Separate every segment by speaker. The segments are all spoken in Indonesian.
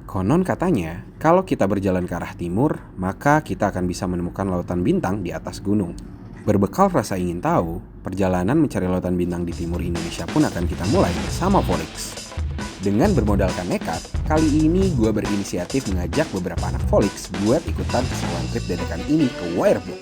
Speaker 1: Konon katanya, kalau kita berjalan ke arah timur, maka kita akan bisa menemukan lautan bintang di atas gunung. Berbekal rasa ingin tahu, perjalanan mencari lautan bintang di timur Indonesia pun akan kita mulai bersama Volix. Dengan bermodalkan nekat, kali ini gue berinisiatif mengajak beberapa anak Volix buat ikutan keseruan trip dadakan ini ke Wirebook.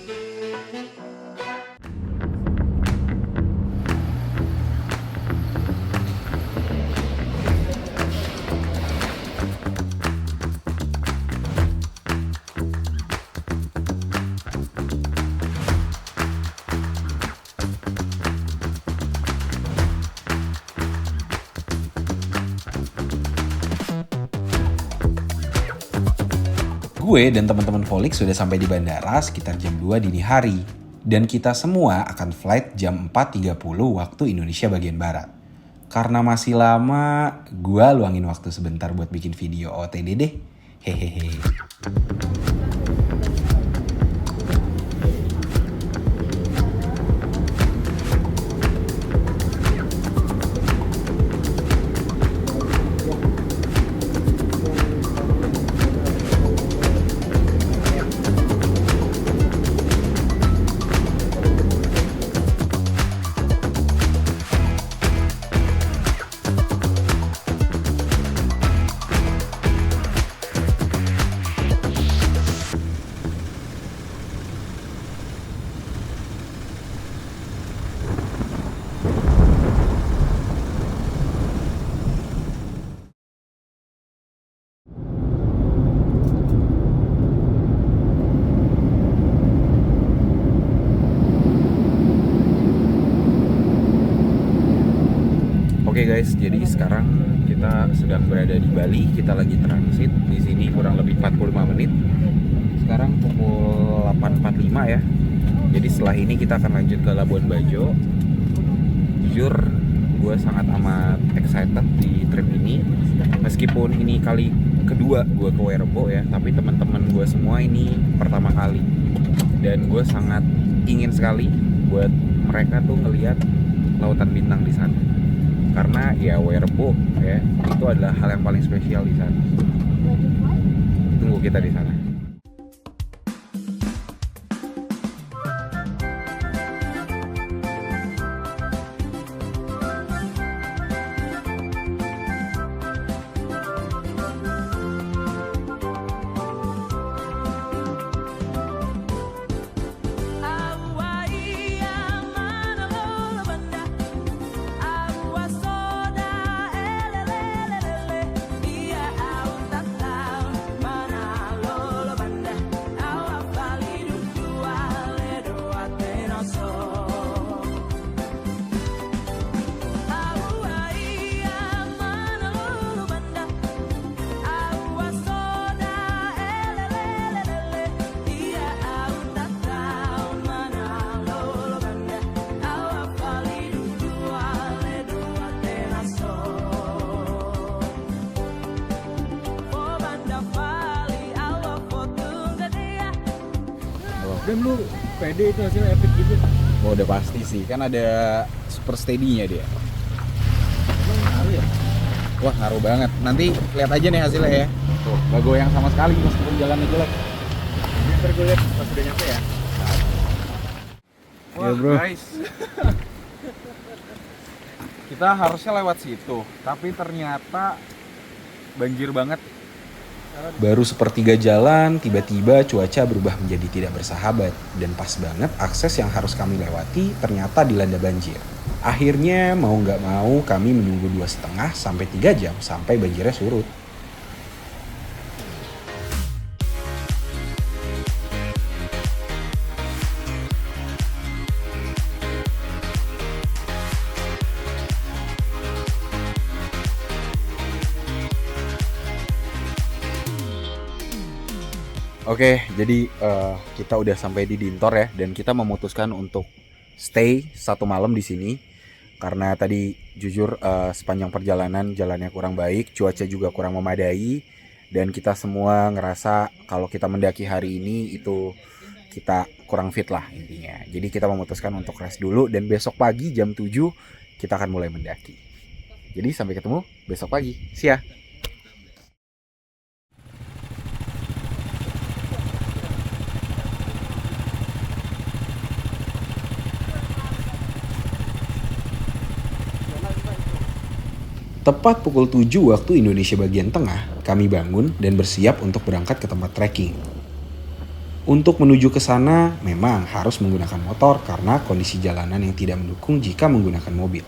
Speaker 1: Gue dan teman-teman Volix sudah sampai di bandara sekitar jam 2 dini hari. Dan kita semua akan flight jam 4.30 waktu Indonesia bagian Barat. Karena masih lama, gue luangin waktu sebentar buat bikin video OTD deh. Hehehe. Oke guys, jadi sekarang kita sedang berada di Bali. Kita lagi transit di sini kurang lebih 45 menit. Sekarang pukul 8.45 ya. Jadi setelah ini kita akan lanjut ke Labuan Bajo. Jujur, gue sangat amat excited di trip ini. Meskipun ini kali kedua gue ke Wirebook ya, tapi teman-teman gue semua ini pertama kali. Dan gue sangat ingin sekali buat mereka tuh ngelihat lautan bintang di sana. Karena ya Wirebook ya itu adalah hal yang paling spesial di sana. Tunggu kita di sana.
Speaker 2: Dan lu pede itu hasilnya epic gitu?
Speaker 1: Oh, udah pasti sih, kan ada super steady-nya dia.
Speaker 2: Emang ngaruh ya?
Speaker 1: Wah, ngaruh banget. Nanti lihat aja nih hasilnya ya. Tuh, gak goyang sama sekali meskipun jalannya jelek.
Speaker 2: Ntar gue liat pas udah nyampe ya.
Speaker 1: Wah, bro. Guys. Kita harusnya lewat situ, tapi ternyata banjir banget. Baru sepertiga jalan, tiba-tiba cuaca berubah menjadi tidak bersahabat. Dan pas banget akses yang harus kami lewati ternyata dilanda banjir. Akhirnya mau nggak mau kami menunggu 2,5 sampai 3 jam sampai banjirnya surut. Oke, jadi kita udah sampai di Dintor ya, dan kita memutuskan untuk stay 1 malam di sini karena tadi jujur sepanjang perjalanan jalannya kurang baik, cuaca juga kurang memadai, dan kita semua ngerasa kalau kita mendaki hari ini itu kita kurang fit lah intinya. Jadi kita memutuskan untuk rest dulu, dan besok pagi jam 7 kita akan mulai mendaki. Jadi sampai ketemu besok pagi. See ya. Tepat pukul 7 waktu Indonesia bagian tengah, kami bangun dan bersiap untuk berangkat ke tempat trekking. Untuk menuju ke sana, memang harus menggunakan motor karena kondisi jalanan yang tidak mendukung jika menggunakan mobil.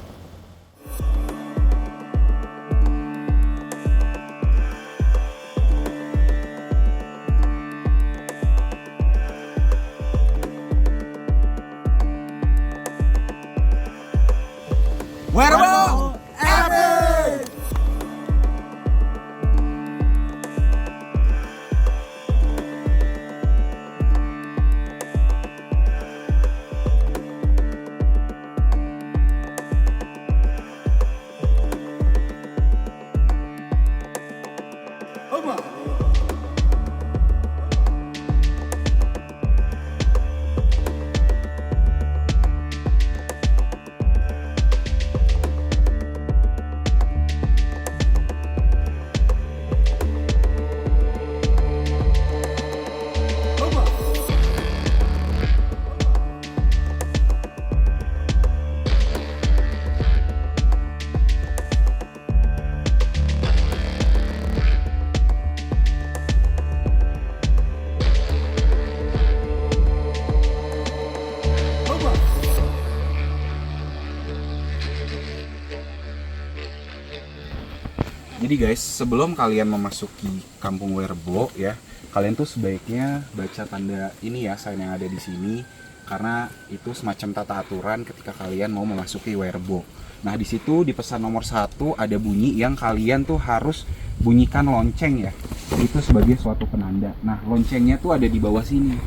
Speaker 1: Jadi guys, sebelum kalian memasuki Kampung Werebo ya, kalian tuh sebaiknya baca tanda ini ya, sign yang ada di sini, karena itu semacam tata aturan ketika kalian mau memasuki Werebo. Nah di situ di pesan nomor 1 ada bunyi yang kalian tuh harus bunyikan lonceng ya, itu sebagai suatu penanda. Nah loncengnya tuh ada di bawah sini,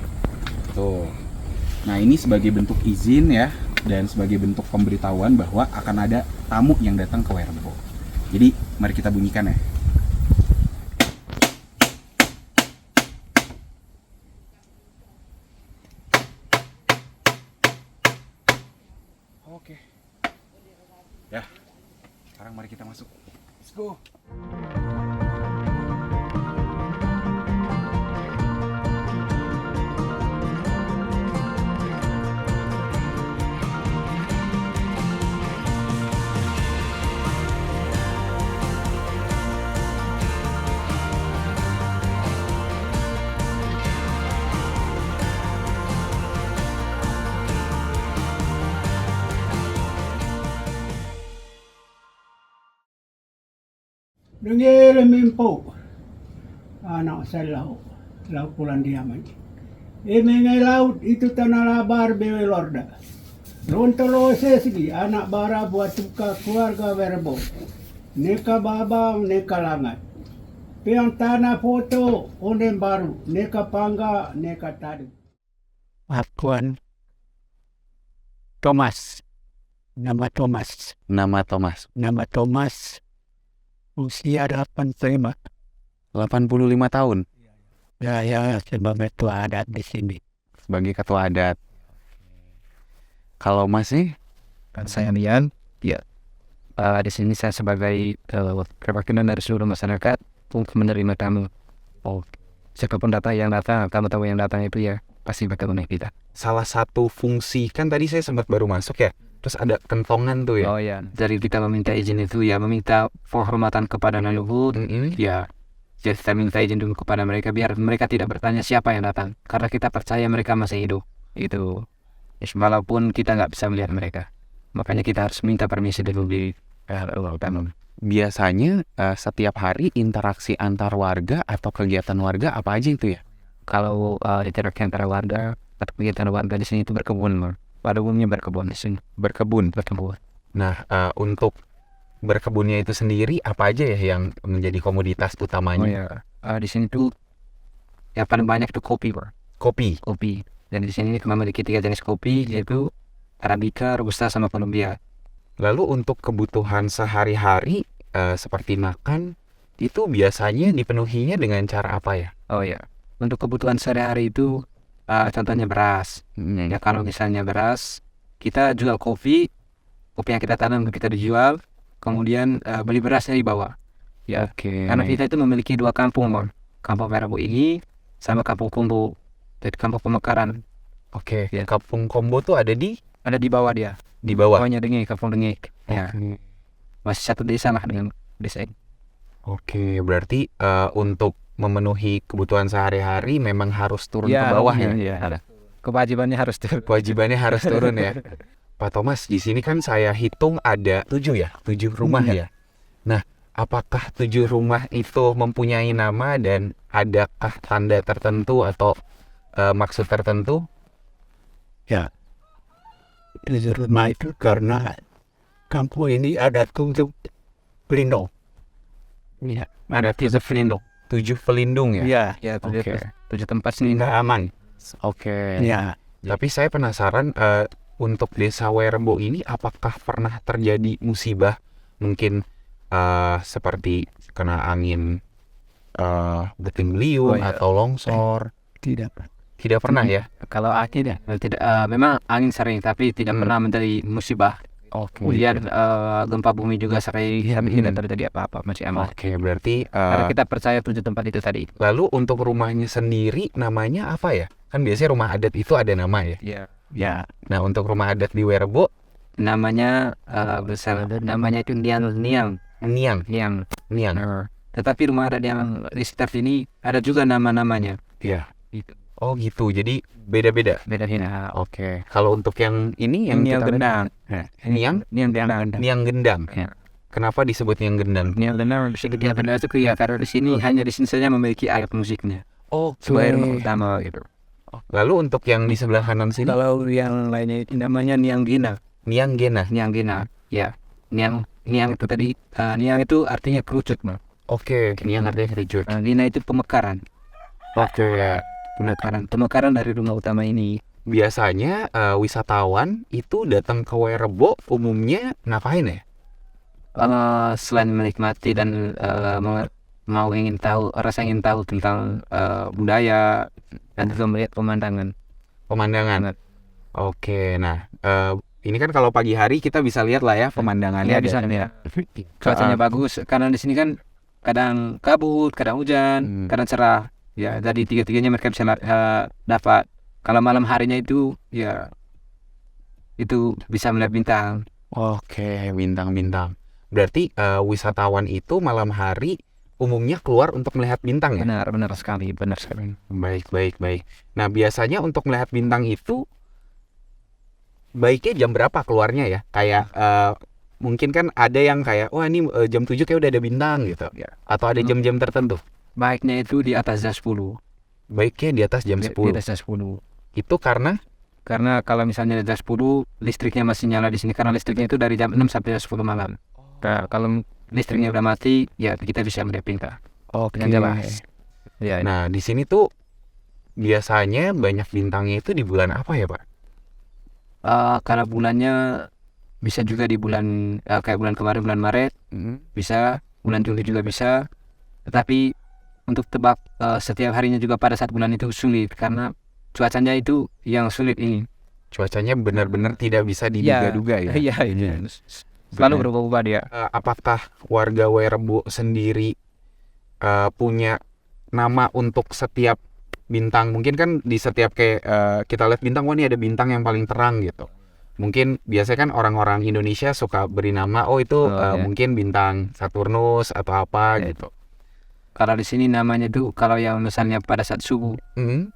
Speaker 1: tuh. Nah ini sebagai bentuk izin ya, dan sebagai bentuk pemberitahuan bahwa akan ada tamu yang datang ke Werebo. Jadi mari kita bunyikan ya. Oke. Ya. Sekarang mari kita masuk. Let's go.
Speaker 3: Dengar mimpo anak saya laut pulang diaman. Mengai laut itu tanah labar bewelorda. Lontolo sesgi anak bara buat tuka keluarga Werebo. Neka babang neka langat. Piang tanah foto onen baru. Neka pangga neka tadu.
Speaker 4: Akuan Thomas. Nama Thomas.
Speaker 1: Nama Thomas.
Speaker 4: Nama Thomas. Usia 85.
Speaker 1: 85 tahun.
Speaker 4: Ya sebagai ketua adat di sini.
Speaker 1: Sebagai ketua adat. Kalau Mas nih?
Speaker 5: Kan saya Lian, ya. Di sini saya sebagai perwakilan dari seluruh masyarakat untuk menerima tamu. Oh, siapapun yang datang, kamu tahu yang datang itu ya pasti bakal menaik kita.
Speaker 1: Salah satu fungsi, kan tadi saya sempat baru masuk ya, terus ada kentongan tuh ya.
Speaker 5: Oh ya, dari kita meminta izin itu ya meminta penghormatan kepada leluhur. Ya, jadi kita minta izin dulu kepada mereka biar mereka tidak bertanya siapa yang datang, karena kita percaya mereka masih hidup. Itu, ya, walaupun kita nggak bisa melihat mereka, makanya kita harus minta permisi dulu di tamu.
Speaker 1: Biasanya setiap hari interaksi antar warga atau kegiatan warga apa aja itu ya?
Speaker 5: Kalau interaksi antara warga atau kegiatan warga di sini itu berkebun, pada umumnya berkebun di sini.
Speaker 1: Berkebun. Nah, untuk berkebunnya itu sendiri apa aja ya yang menjadi komoditas utamanya?
Speaker 5: Oh ya, di sini tuh yang paling banyak itu kopi, bro.
Speaker 1: Kopi.
Speaker 5: Dan di sini memiliki 3 jenis kopi, yaitu Arabica, Robusta, sama Colombia.
Speaker 1: Lalu untuk kebutuhan sehari-hari seperti makan itu biasanya dipenuhinya dengan cara apa ya?
Speaker 5: Oh ya, untuk kebutuhan sehari-hari itu contohnya beras. Ya kalau misalnya beras, kita jual kopi yang kita tanam kita dijual, kemudian beli berasnya di bawah. Ya, karena kita itu memiliki 2 kampung, bro. Kampung Werebo ini sama Kampung Kombo, jadi kampung pemekaran.
Speaker 1: Ya. Kampung Kombo tuh ada di
Speaker 5: bawah dia.
Speaker 1: Di bawah.
Speaker 5: Bawahnya Dengek, Kampung Dengek. Ya. Masih satu desa lah dengan desa ini.
Speaker 1: Oke, berarti untuk memenuhi kebutuhan sehari-hari memang harus turun ke bawah ya.
Speaker 5: Iya. Kewajibannya harus turun.
Speaker 1: Kewajibannya harus turun ya. Pak Thomas, di sini kan saya hitung ada 7 ya, 7 rumah ya. Nah, apakah 7 rumah itu mempunyai nama dan adakah tanda tertentu atau maksud tertentu?
Speaker 4: Ya, di rumah itu karena kampung ini ada 7 pelindung.
Speaker 5: Iya, ada 7 pelindung.
Speaker 1: 7 pelindung ya?
Speaker 4: Iya,
Speaker 5: Ya,
Speaker 1: Oke.
Speaker 5: 7 tempat sini.
Speaker 4: nggak aman.
Speaker 1: Oke.
Speaker 4: Ya,
Speaker 1: Tapi saya penasaran untuk desa Werebo ini apakah pernah terjadi musibah mungkin seperti kena angin puting beliung
Speaker 5: Oh, iya.
Speaker 1: atau longsor?
Speaker 4: tidak.
Speaker 1: Tidak pernah ya?
Speaker 5: Kalau angin ya, tidak. Memang angin sering, tapi tidak pernah menjadi musibah.
Speaker 1: Oke.
Speaker 5: Kemudian gempa bumi juga sering, tapi tidak terjadi apa-apa, masih aman.
Speaker 1: Oke, berarti
Speaker 5: Karena kita percaya 7 tempat itu tadi.
Speaker 1: lalu untuk rumahnya sendiri namanya apa ya? Kan biasanya rumah adat itu ada nama ya.
Speaker 5: Iya.
Speaker 4: Ya,
Speaker 1: Nah, untuk rumah adat di Werebo,
Speaker 5: Namanya namanya itu Niang.
Speaker 1: Niang.
Speaker 5: Tetapi rumah adat yang di sekitar sini ada juga nama-namanya.
Speaker 1: Iya.
Speaker 5: Itu
Speaker 1: Oh gitu, jadi beda-beda.
Speaker 5: beda hina.
Speaker 1: Oke. Kalau untuk yang ini yang
Speaker 5: Niang
Speaker 1: kita
Speaker 5: Gendang.
Speaker 1: Niang?
Speaker 5: Niang Gendang.
Speaker 1: Niang Gendang.
Speaker 5: Ya.
Speaker 1: Kenapa disebut Niang Gendang?
Speaker 5: Niang Gendang bisa dia pada itu ya, karena di sini hanya di sini saja memiliki alat musiknya. Sebagai rumah utama gitu.
Speaker 1: Lalu untuk yang di sebelah kanan sini,
Speaker 5: Kalau yang lainnya itu namanya Niang Gina.
Speaker 1: Niang Gena.
Speaker 5: Niang Gina. Ya. Niang itu tadi Niang itu artinya kerucut, Mas.
Speaker 1: Oke, Niang artinya kerucut.
Speaker 5: Gina itu pemekaran.
Speaker 1: Oke ya.
Speaker 5: Pemekaran dari rumah utama ini.
Speaker 1: Biasanya wisatawan itu datang ke Werebo umumnya ngapain ya?
Speaker 5: Selain menikmati dan rasa ingin tahu tentang budaya dan juga melihat pemandangan.
Speaker 1: Pemandangan. Oke, nah ini kan kalau pagi hari kita bisa lihat lah ya pemandangannya.
Speaker 5: Ya bisa ya. Cuacanya bagus karena di sini kan kadang kabut, kadang hujan, kadang cerah. Ya, jadi tiga-tiganya mereka bisa dapat. Kalau malam harinya itu ya itu bisa melihat bintang.
Speaker 1: Oke, bintang-bintang. Berarti wisatawan itu malam hari umumnya keluar untuk melihat bintang ya?
Speaker 5: Benar sekali.
Speaker 1: Baik. Nah, biasanya untuk melihat bintang itu baiknya jam berapa keluarnya ya? Kayak mungkin kan ada yang kayak, wah ini jam 7 kayak udah ada bintang gitu.
Speaker 5: Ya.
Speaker 1: Atau ada jam-jam tertentu?
Speaker 5: Baiknya itu di atas jam 10.
Speaker 1: Baiknya di atas jam 10.
Speaker 5: Di atas jam 10.
Speaker 1: Itu karena
Speaker 5: Kalau misalnya di jam 10 listriknya masih nyala di sini karena listriknya itu dari jam 6 sampai jam 10 malam. Nah, kalau listriknya udah mati, ya kita bisa melihat bintang. Dengan jelas. Ya,
Speaker 1: nah di sini tuh biasanya banyak bintangnya itu di bulan apa ya, Pak?
Speaker 5: karena bulannya bisa juga di bulan kayak bulan kemarin bulan Maret, bisa bulan Juli juga bisa. Tetapi untuk tebak setiap harinya juga pada saat bulan itu sulit karena cuacanya itu yang sulit ini.
Speaker 1: Cuacanya benar-benar tidak bisa diduga-duga ya.
Speaker 5: Iya. Selalu berubah-ubah dia.
Speaker 1: Apakah warga Werebo sendiri punya nama untuk setiap bintang? Mungkin kan di setiap kayak kita lihat bintang, wah ini ada bintang yang paling terang gitu. Mungkin biasanya kan orang-orang Indonesia suka beri nama, itu mungkin bintang Saturnus atau apa gitu.
Speaker 5: Kalau di sini namanya tuh kalau yang misalnya pada saat subuh,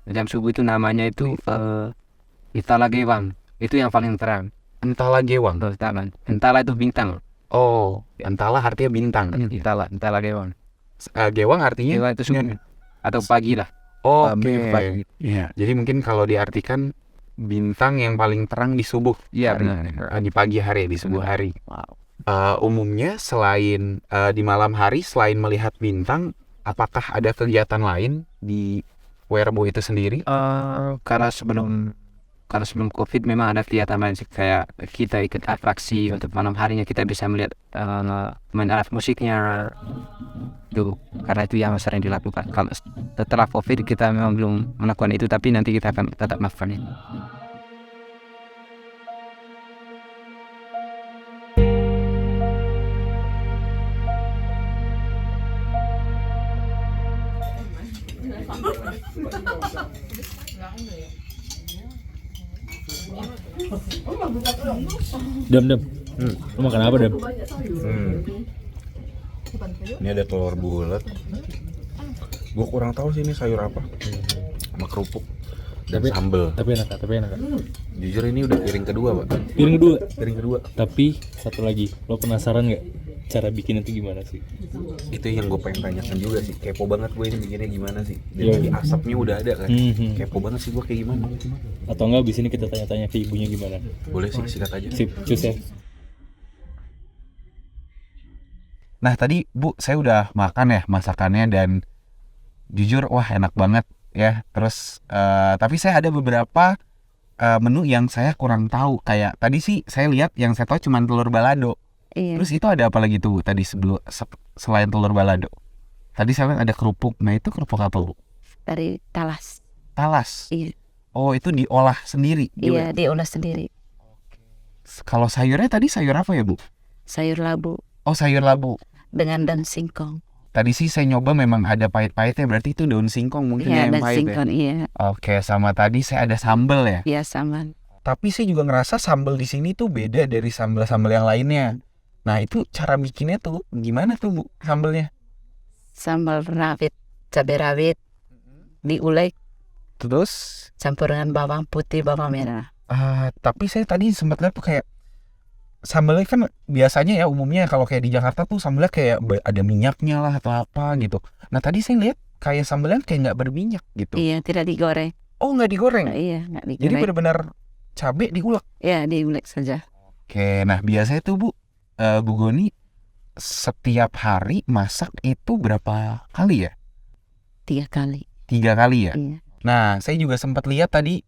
Speaker 5: jam subuh itu namanya itu Itala Gewang. Itu yang paling terang.
Speaker 1: Entala Gewang.
Speaker 5: Entala itu bintang.
Speaker 1: Oh, Entala artinya bintang.
Speaker 5: Entala Gewang.
Speaker 1: Gewang artinya?
Speaker 5: Gewang itu subuh atau pagi lah.
Speaker 1: Oke.
Speaker 5: Pagi.
Speaker 4: ya.
Speaker 1: Jadi mungkin kalau diartikan bintang yang paling terang di subuh.
Speaker 5: Iya
Speaker 1: hari.
Speaker 5: benar.
Speaker 1: Di pagi hari, di subuh hari.
Speaker 5: Wow.
Speaker 1: Umumnya selain di malam hari, selain melihat bintang, apakah ada kegiatan lain di Werebo itu sendiri?
Speaker 5: Karena sebelum COVID memang ada kegiatan lain sih, kayak kita ikut atraksi untuk malam harinya kita bisa melihat main alat musiknya itu, karena itu yang sering dilakukan. Kalau setelah COVID kita memang belum melakukan itu, tapi nanti kita akan tetap melakukan itu.
Speaker 2: Dem. Lu makan apa, Dem?
Speaker 1: Ini ada telur bulat. Gue kurang tahu sih ini sayur apa. Sama kerupuk dan sambel.
Speaker 2: Tapi enak Kak,
Speaker 1: Jujur ini udah piring kedua, Pak.
Speaker 2: Piring kedua. Tapi satu lagi, lo penasaran nggak cara bikinnya itu gimana sih?
Speaker 1: Itu yang gue pengen tanyakan juga sih. Kepo banget gue ini bikinnya gimana sih. Jadi asapnya udah ada kan. Kepo banget sih gue kayak gimana.
Speaker 2: Atau enggak abis ini kita tanya-tanya ke ibunya gimana?
Speaker 1: Boleh sih, sikat aja.
Speaker 2: Sip, cus ya.
Speaker 1: Nah tadi Bu, saya udah makan ya masakannya dan jujur wah enak banget ya. Terus tapi saya ada beberapa menu yang saya kurang tahu. Kayak tadi sih saya lihat yang saya tahu cuma telur balado.
Speaker 6: Iya.
Speaker 1: Terus itu ada apa lagi tuh Bu tadi selain telur balado? Tadi saya lihat ada kerupuk. Nah itu kerupuk apa Bu?
Speaker 6: Dari talas.
Speaker 1: Talas.
Speaker 6: Iya.
Speaker 1: Oh itu diolah sendiri.
Speaker 6: Iya, diolah sendiri.
Speaker 1: Kalau sayurnya tadi sayur apa ya Bu?
Speaker 6: Sayur labu
Speaker 1: Oh sayur labu.
Speaker 6: dengan daun singkong.
Speaker 1: Tadi sih saya nyoba memang ada pahit-pahitnya, berarti itu daun singkong mungkin
Speaker 6: Iya,
Speaker 1: yang
Speaker 6: daun
Speaker 1: pahit ya.
Speaker 6: singkong, iya.
Speaker 1: Oke, sama tadi saya ada sambal ya.
Speaker 6: Iya, sama.
Speaker 1: Tapi saya juga ngerasa sambal di sini tuh beda dari sambal-sambal yang lainnya. Nah, itu cara bikinnya tuh gimana tuh Bu sambalnya?
Speaker 6: Sambal rawit, cabai rawit, diulek,
Speaker 1: Terus
Speaker 6: campur dengan bawang putih, bawang merah.
Speaker 1: tapi saya tadi sempat lihat tuh kayak sambalnya kan biasanya ya umumnya kalau kayak di Jakarta tuh sambalnya kayak ada minyaknya lah atau apa gitu. Nah, tadi saya lihat kayak sambalnya kayak nggak berminyak gitu.
Speaker 6: Iya, tidak digoreng.
Speaker 1: Oh, nggak digoreng.
Speaker 6: Iya, nggak digoreng.
Speaker 1: Jadi benar-benar cabai diulek.
Speaker 6: Iya, diulek saja.
Speaker 1: Oke, nah biasanya tuh Bu Goni setiap hari masak itu berapa kali ya?
Speaker 6: 3 kali.
Speaker 1: 3 kali ya?
Speaker 6: Iya.
Speaker 1: Nah, saya juga sempat lihat tadi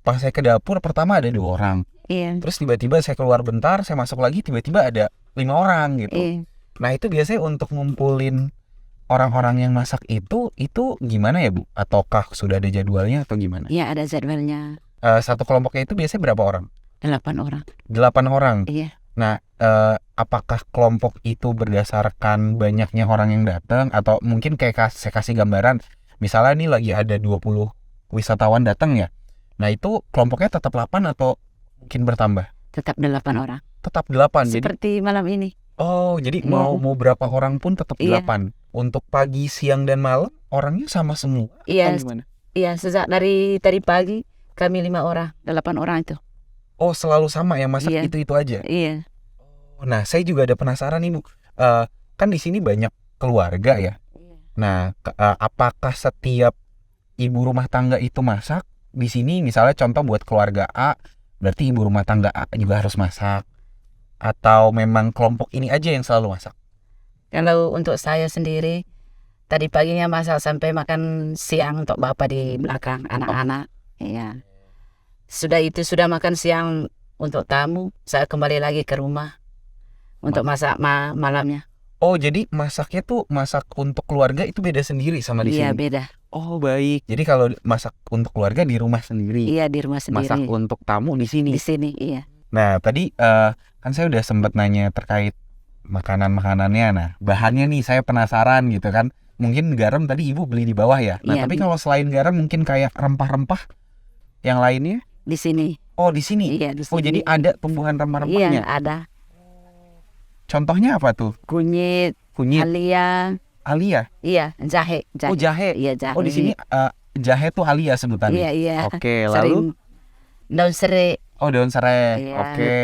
Speaker 1: pas saya ke dapur pertama ada 2 orang.
Speaker 6: Iya.
Speaker 1: Terus tiba-tiba saya keluar bentar, saya masuk lagi tiba-tiba ada 5 orang gitu.
Speaker 6: Iya.
Speaker 1: Nah, itu biasanya untuk ngumpulin orang-orang yang masak itu gimana ya Bu? Ataukah sudah ada jadwalnya atau gimana?
Speaker 6: Iya, ada jadwalnya.
Speaker 1: Satu kelompoknya itu biasanya berapa orang?
Speaker 6: 8 orang.
Speaker 1: 8 orang.
Speaker 6: Iya.
Speaker 1: Nah, apakah kelompok itu berdasarkan banyaknya orang yang datang atau mungkin kayak saya kasih gambaran, misalnya nih lagi ada 20 wisatawan datang ya. Nah, itu kelompoknya tetap 8 atau mungkin bertambah?
Speaker 6: Tetap 8 orang.
Speaker 1: Tetap 8. Jadi
Speaker 6: Seperti malam ini.
Speaker 1: jadi
Speaker 6: Iya.
Speaker 1: mau berapa orang pun tetap
Speaker 6: Iya.
Speaker 1: 8. Untuk pagi, siang dan malam orangnya sama semua.
Speaker 6: Iya.
Speaker 1: Atau gimana?
Speaker 6: Iya, sejak dari tadi pagi kami 5 orang, 8 orang itu.
Speaker 1: Oh, selalu sama yang masak
Speaker 6: Iya.
Speaker 1: itu aja.
Speaker 6: Iya.
Speaker 1: Nah, saya juga ada penasaran nih Bu. Kan di sini banyak keluarga ya. Nah, apakah setiap ibu rumah tangga itu masak? Di sini misalnya contoh buat keluarga A, berarti ibu rumah tangga A juga harus masak. Atau memang kelompok ini aja yang selalu masak?
Speaker 6: Kalau untuk saya sendiri, tadi paginya masak sampai makan siang untuk bapak di belakang, anak-anak. Iya. Sudah itu sudah makan siang untuk tamu, saya kembali lagi ke rumah untuk masak malamnya.
Speaker 1: Oh, jadi masaknya tuh masak untuk keluarga itu beda sendiri sama di
Speaker 6: Iya,
Speaker 1: sini?
Speaker 6: beda.
Speaker 1: Oh, baik. Jadi kalau masak untuk keluarga di rumah sendiri.
Speaker 6: Iya, di rumah sendiri.
Speaker 1: Masak untuk tamu di sini.
Speaker 6: Di sini, iya.
Speaker 1: Nah, tadi kan saya udah sempat nanya terkait makanan-makanannya. Nah, bahannya nih saya penasaran gitu kan. Mungkin garam tadi Ibu beli di bawah ya. Nah,
Speaker 6: Iya,
Speaker 1: tapi kalau selain garam mungkin kayak rempah-rempah yang lainnya?
Speaker 6: Di sini.
Speaker 1: Oh, di sini.
Speaker 6: Iya, di
Speaker 1: Oh,
Speaker 6: sini.
Speaker 1: jadi ada tumbuhan
Speaker 6: Iya,
Speaker 1: rempah-rempahnya.
Speaker 6: ada.
Speaker 1: Contohnya apa tuh?
Speaker 6: Kunyit,
Speaker 1: Kunyit,
Speaker 6: halia,
Speaker 1: alia.
Speaker 6: iya, jahe.
Speaker 1: Oh, jahe.
Speaker 6: Iya, jahe.
Speaker 1: Oh, di sini jahe tuh alia sebutannya.
Speaker 6: Iya, iya.
Speaker 1: Oke,
Speaker 6: Sering
Speaker 1: lalu
Speaker 6: daun serai,
Speaker 1: oh daun serai.
Speaker 6: Iya.
Speaker 1: Oke.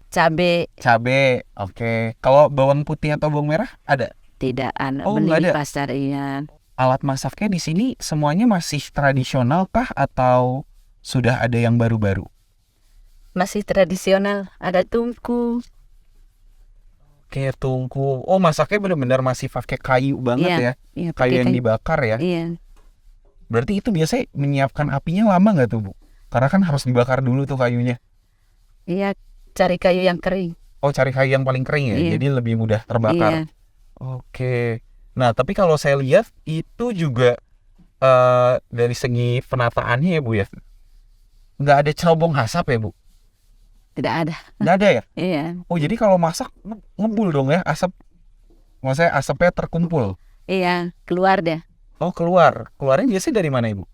Speaker 6: cabai,
Speaker 1: Cabe. Oke. Kalau bawang putih atau bawang merah ada?
Speaker 6: tidak ada.
Speaker 1: Oh,
Speaker 6: Beli
Speaker 1: nggak
Speaker 6: di
Speaker 1: ada.
Speaker 6: pasar, iya.
Speaker 1: Alat masaknya di sini semuanya masih tradisional kah atau sudah ada yang baru-baru?
Speaker 6: Masih tradisional, ada tungku.
Speaker 1: Kayak tungku. Oh, masaknya benar-benar masih pakai kayu banget
Speaker 6: Iya,
Speaker 1: ya.
Speaker 6: Iya,
Speaker 1: Kayu
Speaker 6: pakai
Speaker 1: yang dibakar ya.
Speaker 6: Iya,
Speaker 1: Berarti itu biasanya menyiapkan apinya lama nggak tuh, Bu? Karena kan harus dibakar dulu tuh kayunya.
Speaker 6: iya, cari kayu yang kering.
Speaker 1: Oh, cari kayu yang paling kering ya.
Speaker 6: Iya.
Speaker 1: Jadi lebih mudah terbakar.
Speaker 6: Iya,
Speaker 1: Oke. Nah, tapi kalau saya lihat itu juga dari segi penataannya ya, Bu ya. Nggak ada cerobong asap ya, Bu?
Speaker 6: tidak ada.
Speaker 1: Nggak ada ya?
Speaker 6: Iya,
Speaker 1: Oh, jadi kalau masak ngebul dong ya asap. Maksudnya asapnya terkumpul.
Speaker 6: iya, keluar deh.
Speaker 1: Oh, keluarnya biasanya dari mana, Ibu?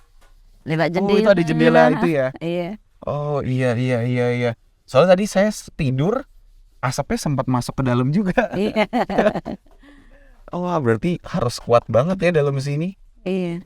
Speaker 6: Lewat
Speaker 1: Oh,
Speaker 6: jendela.
Speaker 1: itu ada jendela itu ya.
Speaker 6: Iya,
Speaker 1: Oh, iya. Soalnya tadi saya tidur asapnya sempat masuk ke dalam juga.
Speaker 6: iya.
Speaker 1: Oh, berarti harus kuat banget ya dalam sini.
Speaker 6: Iya.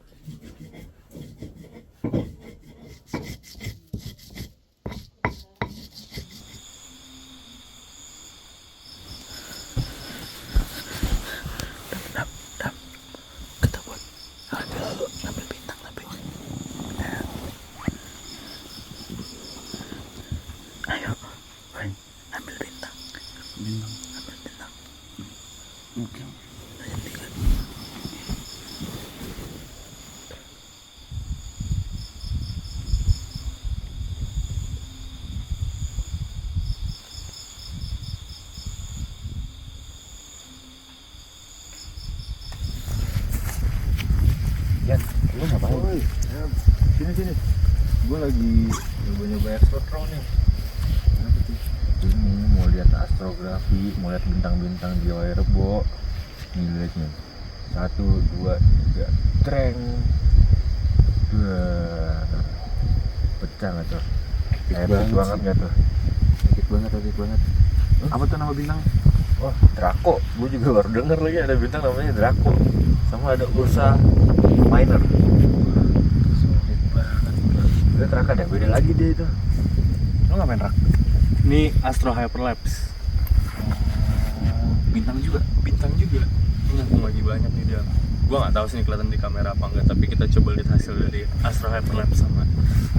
Speaker 1: Yan, lu ngapain? Sini. Gue lagi nyoba astro nih. Ini mau lihat astrografi, mau lihat bintang-bintang di Wairebo. Nih lihat nih. 1, 2, 3, treng. Wah, pecah nggak tuh? Epic banget nggak tuh? Epic banget. Apa tuh nama bintang? Wah, Draco. Gue juga baru denger lagi ada bintang namanya Draco. Sama ada Ursa Minor. Sulit banget. Udah Raka dah, beda lagi dia itu. Lo ngapain Rak?
Speaker 2: Ini Astro Hyperlapse.
Speaker 1: Bintang juga.
Speaker 2: Ini aku lagi banyak nih dia. Gua nggak tahu sih ini kelihatan di kamera apa enggak, tapi kita coba lihat hasil dari Astro Hyperlapse sama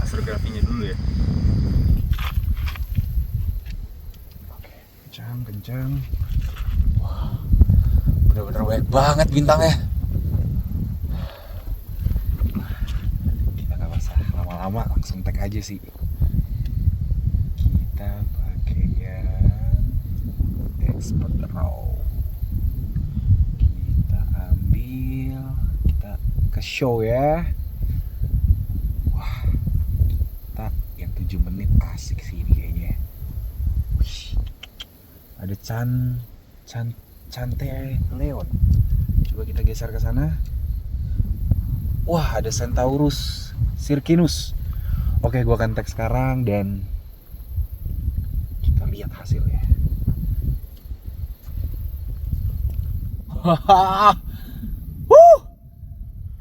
Speaker 2: astrografinya dulu ya.
Speaker 1: Kencang. Wah, bener-bener banyak banget bintangnya. Kita nggak usah lama-lama, langsung tag aja sih. Kita pakai yang expert raw. Kita ambil, kita ke show ya. Wah, kita yang 7 menit asik sih ini kayaknya. Wih, ada Cante Leon. Coba kita geser ke sana. Wah, ada Centaurus Circinus. Oke, gua akan tag sekarang dan kita lihat hasilnya. Hahaha.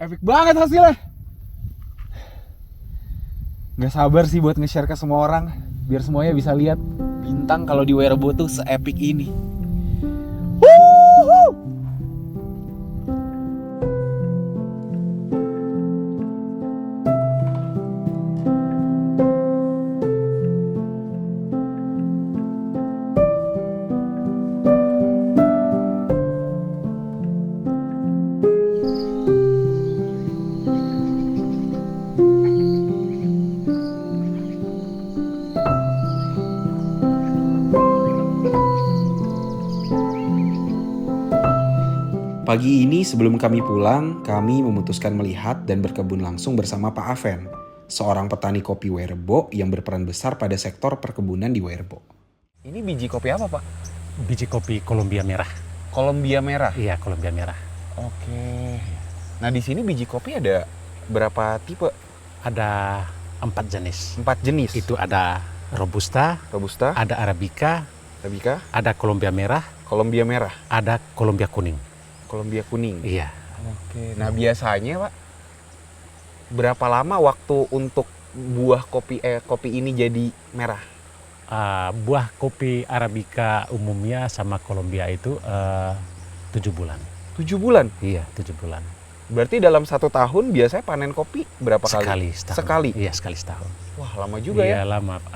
Speaker 1: Epic banget hasilnya. Gak sabar sih buat nge-share ke semua orang biar semuanya bisa lihat bintang kalau di Wairebo tuh se-epic ini. Pagi ini sebelum kami pulang, kami memutuskan melihat dan berkebun langsung bersama Pak Aven, seorang petani kopi Wairebo yang berperan besar pada sektor perkebunan di Wairebo. Ini biji kopi apa, Pak?
Speaker 7: Biji kopi Colombia merah.
Speaker 1: Colombia merah.
Speaker 7: Iya, Colombia merah.
Speaker 1: Oke. Nah, di sini biji kopi ada berapa tipe?
Speaker 7: Ada 4 jenis.
Speaker 1: 4 jenis.
Speaker 7: Itu ada Robusta,
Speaker 1: Robusta,
Speaker 7: ada Arabica,
Speaker 1: Arabica,
Speaker 7: ada Colombia merah,
Speaker 1: Colombia merah,
Speaker 7: ada Colombia kuning.
Speaker 1: Colombia kuning.
Speaker 7: Iya.
Speaker 1: Oke. Nah, biasanya, Pak, berapa lama waktu untuk buah kopi ini jadi merah?
Speaker 7: Buah kopi Arabica umumnya sama Colombia itu 7 bulan.
Speaker 1: 7 bulan?
Speaker 7: Iya, 7 bulan.
Speaker 1: Berarti dalam 1 tahun biasanya panen kopi berapa kali?
Speaker 7: Sekali setahun.
Speaker 1: Sekali?
Speaker 7: Iya, sekali setahun.
Speaker 1: Wah, lama juga ya.
Speaker 7: Iya, lama, Pak.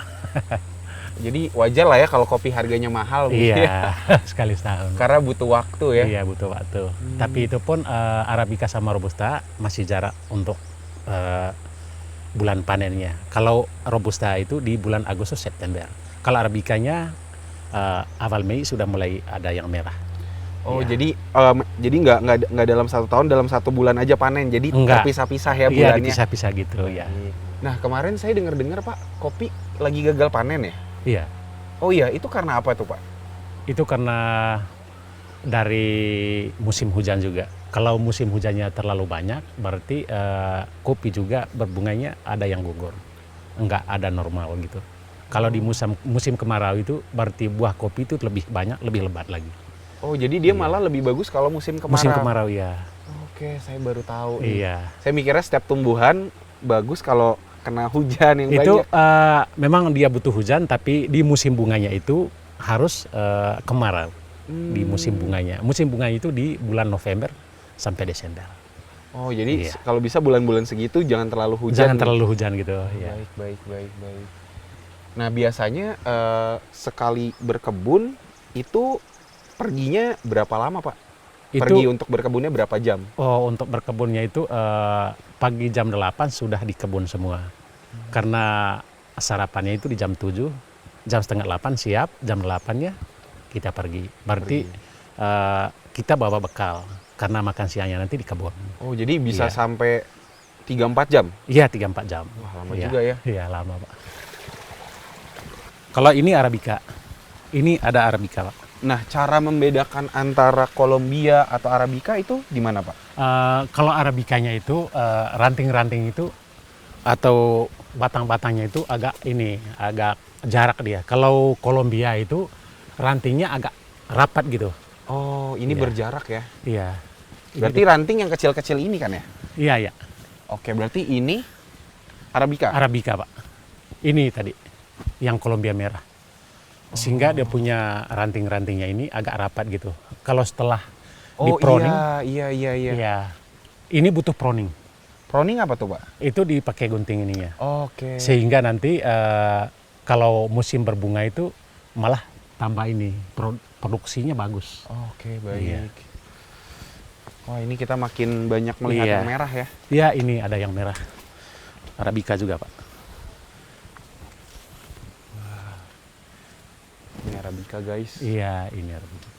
Speaker 1: Jadi wajar lah ya kalau kopi harganya mahal gitu
Speaker 7: Iya,
Speaker 1: ya.
Speaker 7: sekali setahun.
Speaker 1: Karena butuh waktu ya.
Speaker 7: Iya, butuh waktu. Tapi itu pun Arabica sama Robusta masih jarak untuk bulan panennya. Kalau Robusta itu di bulan Agustus September. Kalau Arabicanya awal Mei sudah mulai ada yang merah.
Speaker 1: Oh,
Speaker 7: Iya.
Speaker 1: jadi nggak dalam 1 tahun, dalam 1 bulan aja panen. Jadi
Speaker 7: Enggak.
Speaker 1: terpisah-pisah ya
Speaker 7: Iya,
Speaker 1: bulannya.
Speaker 7: dipisah-pisah gitu ya.
Speaker 1: Nah, kemarin saya dengar Pak, kopi lagi gagal panen ya?
Speaker 7: Iya,
Speaker 1: Oh iya, itu karena apa tuh Pak?
Speaker 7: itu karena dari musim hujan juga. Kalau musim hujannya terlalu banyak, berarti kopi juga berbunganya ada yang gugur, enggak ada normal gitu. Kalau di musim kemarau itu berarti buah kopi itu lebih banyak, lebih lebat lagi.
Speaker 1: Oh, jadi dia malah lebih bagus kalau musim kemarau.
Speaker 7: Musim kemarau ya.
Speaker 1: Oke, saya baru tahu nih.
Speaker 7: Iya.
Speaker 1: Saya mikirnya setiap tumbuhan bagus kalau kena hujan yang
Speaker 7: Itu
Speaker 1: banyak.
Speaker 7: memang dia butuh hujan, tapi di musim bunganya itu harus kemarau. Di musim bunganya. Musim bunganya itu di bulan November sampai Desember.
Speaker 1: Oh, jadi
Speaker 7: Iya.
Speaker 1: kalau bisa bulan-bulan segitu jangan terlalu hujan.
Speaker 7: Jangan
Speaker 1: nih.
Speaker 7: terlalu hujan gitu. Ya.
Speaker 1: Baik. Nah, biasanya sekali berkebun itu perginya berapa lama, Pak? Pergi
Speaker 7: Itu
Speaker 1: untuk berkebunnya berapa jam?
Speaker 7: untuk berkebunnya itu pagi jam 8 sudah di kebun semua. Karena sarapannya itu di jam 7, jam setengah 8 siap, jam 8-nya kita pergi. Berarti kita bawa bekal karena makan siangnya nanti di kebun.
Speaker 1: Oh, jadi bisa
Speaker 7: Iya.
Speaker 1: sampai 3-4 jam?
Speaker 7: Iya, 3-4 jam.
Speaker 1: Wah, lama
Speaker 7: Iya.
Speaker 1: juga ya.
Speaker 7: Iya, lama, Pak. Kalau ini Arabica. Ini ada Arabica, Pak.
Speaker 1: Nah, cara membedakan antara Colombia atau Arabica itu gimana, Pak?
Speaker 7: Kalau Arabicanya itu ranting-ranting itu atau batang-batangnya itu agak jarak dia. Kalau Colombia itu rantingnya agak rapat gitu.
Speaker 1: Oh, ini
Speaker 7: Iya.
Speaker 1: berjarak ya.
Speaker 7: Iya.
Speaker 1: Berarti ranting yang kecil-kecil ini kan ya?
Speaker 7: Iya, iya.
Speaker 1: Oke, berarti ini Arabica.
Speaker 7: Arabica, Pak. Ini tadi yang Colombia merah. Sehingga dia punya ranting-rantingnya ini agak rapat gitu. Kalau setelah di
Speaker 1: Oh,
Speaker 7: pruning,
Speaker 1: iya.
Speaker 7: ya ini butuh pruning.
Speaker 1: Pruning apa tuh, Pak?
Speaker 7: Itu dipakai gunting ininya.
Speaker 1: Oke.
Speaker 7: Sehingga nanti kalau musim berbunga itu malah tambah ini produksinya bagus.
Speaker 1: Oke, baik.
Speaker 7: Iya.
Speaker 1: Wah, ini kita makin banyak melihat
Speaker 7: Iya.
Speaker 1: yang merah ya.
Speaker 7: Ya, ini ada yang merah. Arabica juga, Pak.
Speaker 1: Ini Arabica, guys.
Speaker 7: Iya, ini Arabica.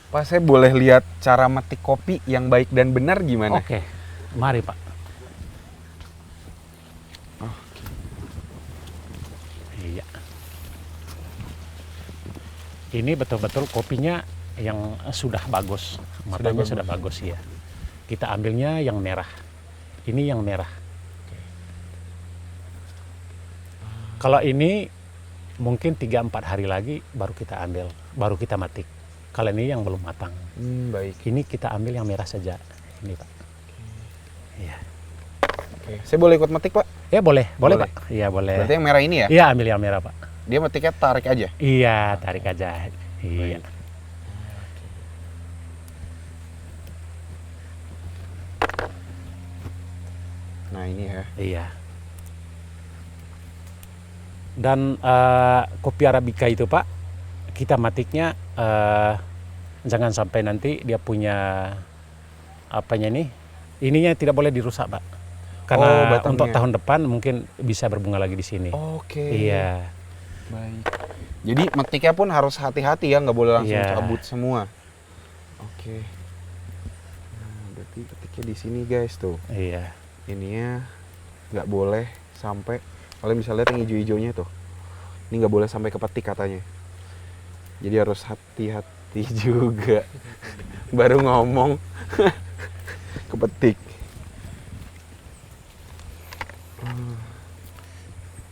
Speaker 1: Pak, saya boleh lihat cara metik kopi yang baik dan benar gimana?
Speaker 7: Oke, mari, Pak. Iya. Ini betul-betul kopinya yang sudah bagus. Matanya sudah bagus ya. Kita ambilnya yang merah. Ini yang merah. Kalau ini mungkin 3-4 hari lagi baru kita ambil, baru kita matik. Kalau ini yang belum matang.
Speaker 1: Baik.
Speaker 7: Ini kita ambil yang merah saja. Ini, Pak. Iya.
Speaker 1: Oke. Saya boleh ikut metik, Pak?
Speaker 7: Ya boleh,
Speaker 1: Boleh.
Speaker 7: Pak. Iya boleh.
Speaker 1: Berarti yang merah ini ya?
Speaker 7: Iya, ambil yang merah, Pak.
Speaker 1: Dia metiknya tarik aja?
Speaker 7: Iya, tarik aja. Iya.
Speaker 1: Nah, ini ya.
Speaker 7: Iya. Dan kopi Arabica itu, Pak, kita matiknya jangan sampai nanti dia punya apanya nih, ininya tidak boleh dirusak, Pak. Karena
Speaker 1: batangnya.
Speaker 7: untuk tahun depan mungkin bisa berbunga lagi di sini.
Speaker 1: Oke.
Speaker 7: Iya.
Speaker 1: Baik. Jadi metiknya pun harus hati-hati ya, nggak boleh langsung
Speaker 7: Iya.
Speaker 1: cabut semua. Oke. Nah, berarti petiknya di sini, guys, tuh.
Speaker 7: Iya.
Speaker 1: Ininya nggak boleh sampai, kalian bisa lihat yang hijau-hijaunya tuh. Ini nggak boleh sampai ke petik katanya. Jadi harus hati-hati juga. Baru ngomong ke petik.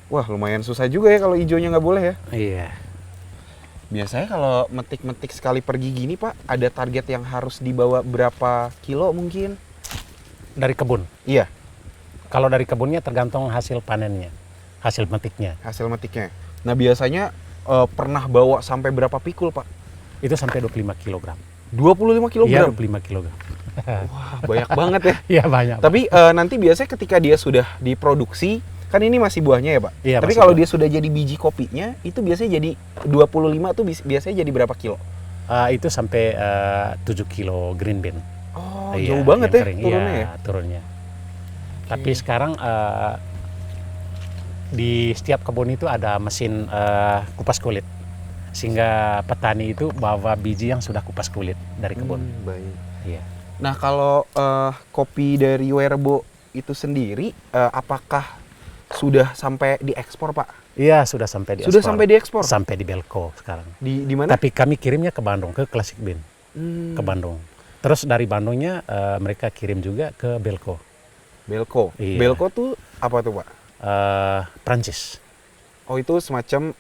Speaker 1: Wah, lumayan susah juga ya kalau hijaunya nggak boleh ya.
Speaker 7: Iya.
Speaker 1: Biasanya kalau metik-metik sekali pergi gini, Pak, ada target yang harus dibawa berapa kilo mungkin?
Speaker 7: Dari kebun.
Speaker 1: Iya,
Speaker 7: Kalau dari kebunnya tergantung hasil panennya, hasil metiknya.
Speaker 1: hasil metiknya. Nah, biasanya pernah bawa sampai berapa pikul, Pak?
Speaker 7: Itu sampai 25 kg.
Speaker 1: 25
Speaker 7: Iya,
Speaker 1: kg?
Speaker 7: 25 kg.
Speaker 1: Wah, banyak banget ya.
Speaker 7: Iya, banyak. Pak.
Speaker 1: Tapi nanti biasanya ketika dia sudah diproduksi, kan ini masih buahnya ya, Pak?
Speaker 7: Iya,
Speaker 1: Tapi
Speaker 7: masih
Speaker 1: kalau
Speaker 7: buah.
Speaker 1: dia sudah jadi biji kopinya, itu biasanya jadi 25 tuh biasanya jadi berapa kilo?
Speaker 7: Itu sampai 7 kilo green bean.
Speaker 1: Oh,
Speaker 7: Iya,
Speaker 1: jauh banget
Speaker 7: yang
Speaker 1: ya
Speaker 7: kering.
Speaker 1: turunnya
Speaker 7: Iya,
Speaker 1: ya?
Speaker 7: turunnya. Tapi sekarang di setiap kebun itu ada mesin kupas kulit. Sehingga petani itu bawa biji yang sudah kupas kulit dari kebun.
Speaker 1: Baik.
Speaker 7: Iya.
Speaker 1: Nah, kalau kopi dari Werbo itu sendiri, apakah sudah sampai diekspor, Pak?
Speaker 7: Iya, sudah sampai diekspor.
Speaker 1: Sudah sampai diekspor?
Speaker 7: Sampai di Belko sekarang.
Speaker 1: Di mana?
Speaker 7: Tapi kami kirimnya ke Bandung, ke Classic Bean. Ke Bandung. Terus dari Bandungnya mereka kirim juga ke Belko.
Speaker 1: Belko.
Speaker 7: Iya.
Speaker 1: Belko tuh apa tuh, Pak?
Speaker 7: Prancis.
Speaker 1: Oh, itu semacam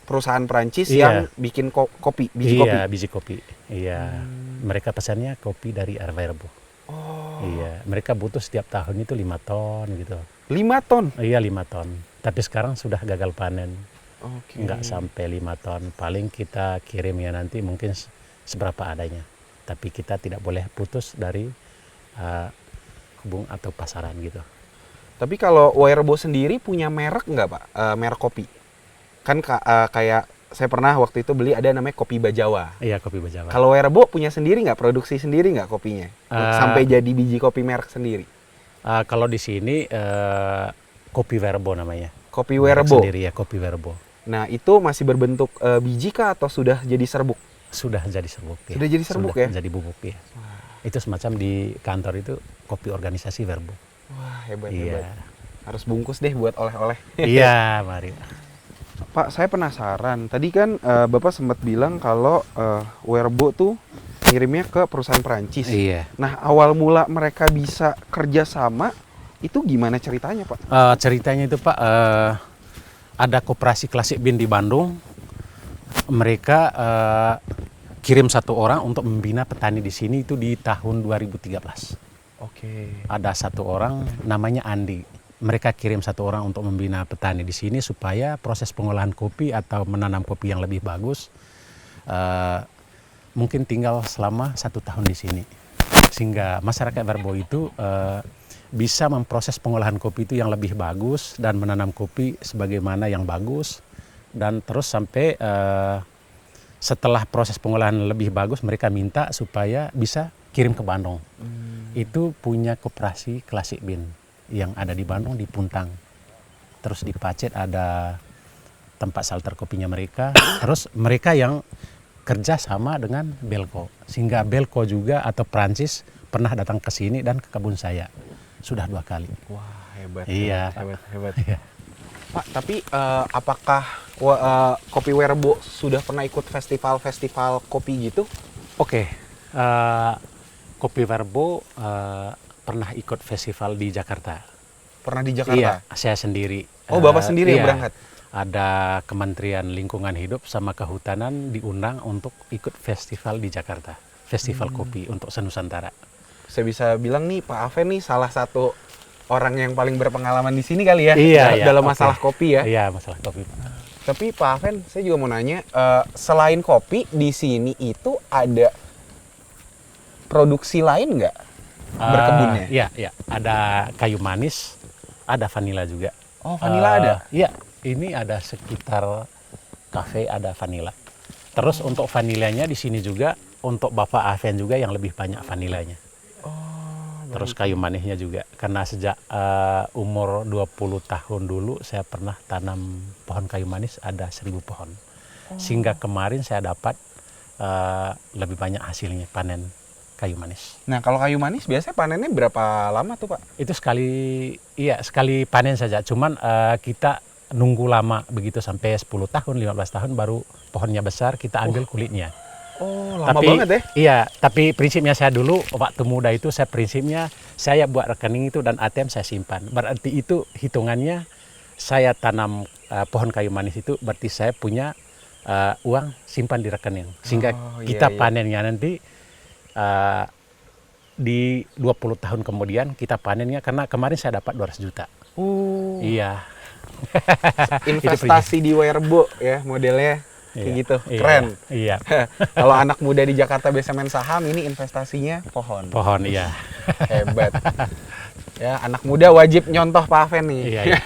Speaker 1: perusahaan Prancis
Speaker 7: Iya.
Speaker 1: yang bikin kopi, biji kopi.
Speaker 7: Iya, biji kopi. Iya. Mereka pesannya kopi dari Verbo.
Speaker 1: Oh,
Speaker 7: Iya, mereka butuh setiap tahun itu 5 ton gitu.
Speaker 1: 5 ton.
Speaker 7: Iya, 5 ton. Tapi sekarang sudah gagal panen.
Speaker 1: Oke.
Speaker 7: Nggak sampai 5 ton. Paling kita kirim ya nanti mungkin seberapa adanya. Tapi kita tidak boleh putus dari hubung atau pasaran gitu.
Speaker 1: Tapi kalau Werbo sendiri punya merek nggak Pak? Merek kopi? Kan kayak saya pernah waktu itu beli ada namanya kopi Bajawa.
Speaker 7: Iya, kopi Bajawa.
Speaker 1: Kalau Werbo punya sendiri nggak? Produksi sendiri nggak kopinya? Sampai jadi biji kopi merek sendiri?
Speaker 7: Kalau di sini kopi Verbo namanya.
Speaker 1: Kopi
Speaker 7: Merek
Speaker 1: Werbo?
Speaker 7: sendiri ya, kopi Verbo.
Speaker 1: Nah itu masih berbentuk biji kah atau sudah jadi serbuk?
Speaker 7: Sudah jadi serbuk ya.
Speaker 1: Sudah jadi serbuk
Speaker 7: Sudah
Speaker 1: ya?
Speaker 7: jadi bubuk ya. Itu semacam di kantor itu kopi organisasi Verbo.
Speaker 1: Wah hebat,
Speaker 7: Iya.
Speaker 1: hebat. Harus bungkus deh buat oleh-oleh.
Speaker 7: Iya, mari.
Speaker 1: Pak, saya penasaran. Tadi kan Bapak sempat bilang kalau Werbo tuh ngirimnya ke perusahaan Perancis.
Speaker 7: Iya.
Speaker 1: Nah, awal mula mereka bisa kerja sama itu gimana ceritanya, Pak?
Speaker 7: Ceritanya itu Pak, ada koperasi klasik bin di Bandung. Mereka kirim 1 orang untuk membina petani di sini itu di tahun 2013.
Speaker 1: Oke.
Speaker 7: Ada 1 orang namanya Andi. Mereka kirim 1 orang untuk membina petani di sini supaya proses pengolahan kopi atau menanam kopi yang lebih bagus mungkin tinggal selama 1 tahun di sini. Sehingga masyarakat Verbo itu bisa memproses pengolahan kopi itu yang lebih bagus dan menanam kopi sebagaimana yang bagus. Dan terus sampai setelah proses pengolahan lebih bagus mereka minta supaya bisa kirim ke Bandung. Itu punya koperasi klasik bin yang ada di Bandung di Puntang. Terus di Pacet ada tempat salter kopinya mereka. Terus mereka yang kerja sama dengan Belco. Sehingga Belco juga atau Prancis pernah datang ke sini dan ke kebun saya. Sudah 2 kali.
Speaker 1: Wah, hebat.
Speaker 7: Iya,
Speaker 1: hebat,
Speaker 7: Pak.
Speaker 1: hebat.
Speaker 7: Iya.
Speaker 1: Pak, tapi apakah Kopi Werbo sudah pernah ikut festival-festival kopi gitu?
Speaker 7: Oke, Kopi Verbo pernah ikut festival di Jakarta.
Speaker 1: Pernah di Jakarta?
Speaker 7: Iya, saya sendiri.
Speaker 1: Oh, Bapak sendiri yang
Speaker 7: Iya.
Speaker 1: berangkat?
Speaker 7: Ada Kementerian Lingkungan Hidup sama Kehutanan diundang untuk ikut festival di Jakarta. Festival kopi untuk se-Nusantara.
Speaker 1: Saya bisa bilang nih Pak Aven nih salah satu orang yang paling berpengalaman di sini kali ya,
Speaker 7: Iya,
Speaker 1: dalam
Speaker 7: oke.
Speaker 1: masalah kopi ya.
Speaker 7: Iya, masalah kopi.
Speaker 1: Tapi Pak Aven, saya juga mau nanya, selain kopi di sini itu ada produksi lain nggak berkebunnya?
Speaker 7: Iya, iya. Ada kayu manis, ada vanila juga.
Speaker 1: Oh, vanila ada?
Speaker 7: Iya, ini ada sekitar kafe ada vanila. Terus untuk vanilanya di sini juga untuk Bapak Aven juga yang lebih banyak vanilanya. Terus kayu manisnya juga. Karena sejak umur 20 tahun dulu saya pernah tanam pohon kayu manis ada 1000 pohon. Sehingga kemarin saya dapat lebih banyak hasilnya panen kayu manis.
Speaker 1: Nah, kalau kayu manis biasanya panennya berapa lama tuh Pak?
Speaker 7: Itu sekali panen saja. Cuman kita nunggu lama begitu sampai 10 tahun, 15 tahun baru pohonnya besar kita ambil kulitnya.
Speaker 1: Oh, lama banget ya?
Speaker 7: Iya, tapi prinsipnya saya dulu waktu muda itu prinsipnya saya buat rekening itu dan ATM saya simpan. Berarti itu hitungannya saya tanam pohon kayu manis itu berarti saya punya uang simpan di rekening. Sehingga kita panennya nanti di 20 tahun kemudian kita panennya karena kemarin saya dapat 200 juta. Iya.
Speaker 1: Investasi di Werbo ya modelnya. Kayak gitu,
Speaker 7: Iya,
Speaker 1: keren.
Speaker 7: Iya.
Speaker 1: Kalau anak muda di Jakarta biasa main saham, ini investasinya pohon.
Speaker 7: Pohon, iya.
Speaker 1: Hebat. Ya, anak muda wajib nyontoh Pak Aven nih.
Speaker 7: Iya, iya.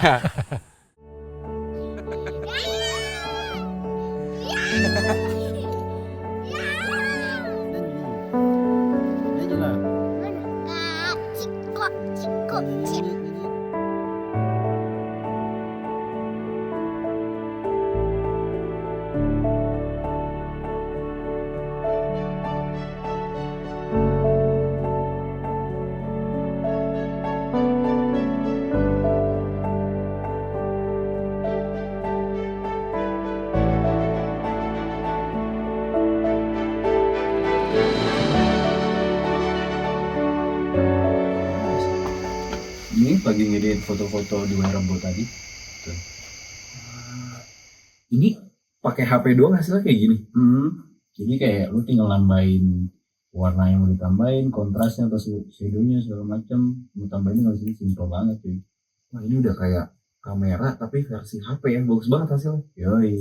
Speaker 2: Ini lagi ngedit foto-foto di Werbo tadi. Tuh.
Speaker 8: Ini
Speaker 1: pakai HP doang hasilnya kayak gini.
Speaker 2: Jadi kayak lu tinggal nambahin warna yang mau ditambahin, kontrasnya atau shadownya segala macam, mau tambahin tinggal sini, simple banget cuy.
Speaker 1: Wah, ini udah kayak kamera tapi versi HP ya, bagus banget hasilnya.
Speaker 2: Yoi,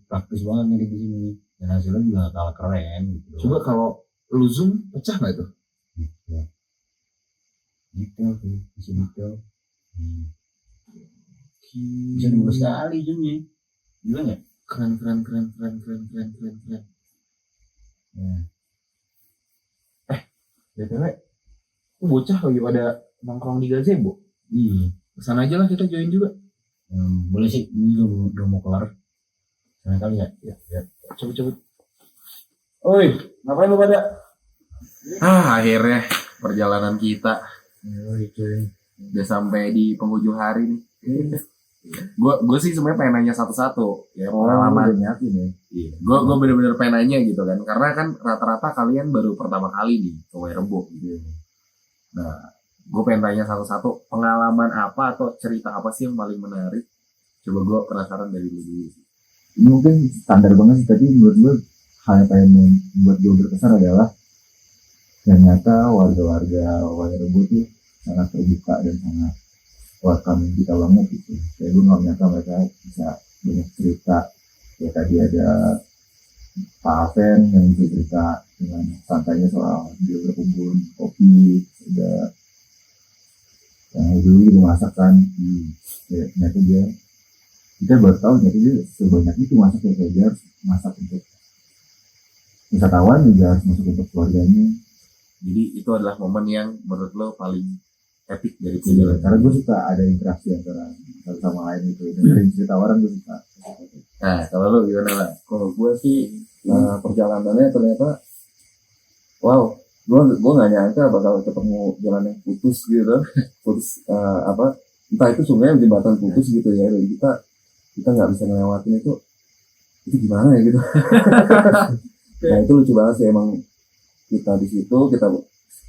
Speaker 2: praktis banget nih di sini. Dan hasilnya juga gak kalah keren gitu.
Speaker 1: Coba kalau lu zoom pecah nggak itu?
Speaker 2: Ya. Detail sih, bisa detail. Bisa dua sekali zoomnya. Gila nggak?
Speaker 1: Keren.
Speaker 2: Ya.
Speaker 1: BTW, tuh bocah lagi pada nongkrong di gazebo.
Speaker 2: Iya.
Speaker 1: Kesana aja lah kita join juga.
Speaker 2: Boleh sih, ini udah mau kelar. Sana kali ya.
Speaker 1: Ya. Coba. Oi, ngapain lu pada? Akhirnya perjalanan kita
Speaker 2: Yoi cuy.
Speaker 1: udah sampai di penghujung hari nih. Gue sih sebenarnya pengen nanya satu-satu ya pengalaman.
Speaker 2: Yakin ya.
Speaker 1: Iya. Gue bener-bener pengen nanya gitu kan, karena kan rata-rata kalian baru pertama kali di Rebo gitu. Nah, gue pengen tanya satu-satu pengalaman apa atau cerita apa sih yang paling menarik. Coba gue penasaran dari lu dulu.
Speaker 2: Ini mungkin standar banget sih, tapi menurut gue hal yang paling membuat gue berkesan adalah ternyata warga-warga Rebo tuh sangat terbuka dan sangat welcome kita banget gitu. Kayak gue nggak menyangka mereka bisa banyak cerita. Ya tadi ada Pak Aven yang bisa cerita dengan santainya soal dia berkebun kopi, ada yang dulu ibu masak kan. Ya, ternyata kita baru tahu ternyata dia sebanyak itu masak, yang kayak dia harus masak untuk wisatawan, juga harus masak untuk keluarganya.
Speaker 1: Jadi itu adalah momen yang menurut lo paling epic dari
Speaker 2: Iya,
Speaker 1: perjalanan.
Speaker 2: karena gue suka ada interaksi antara satu sama lain gitu, dengerin cerita orang gue suka.
Speaker 1: Nah, kalau lo gimana lah?
Speaker 8: Kalau gue sih perjalanannya ternyata wow, gue nggak nyangka bakal ketemu jalan yang putus gitu, putus entah itu sungai yang jembatan putus gitu ya, dan kita nggak bisa ngelewatin itu gimana ya gitu. Nah itu lucu banget sih emang, kita di situ kita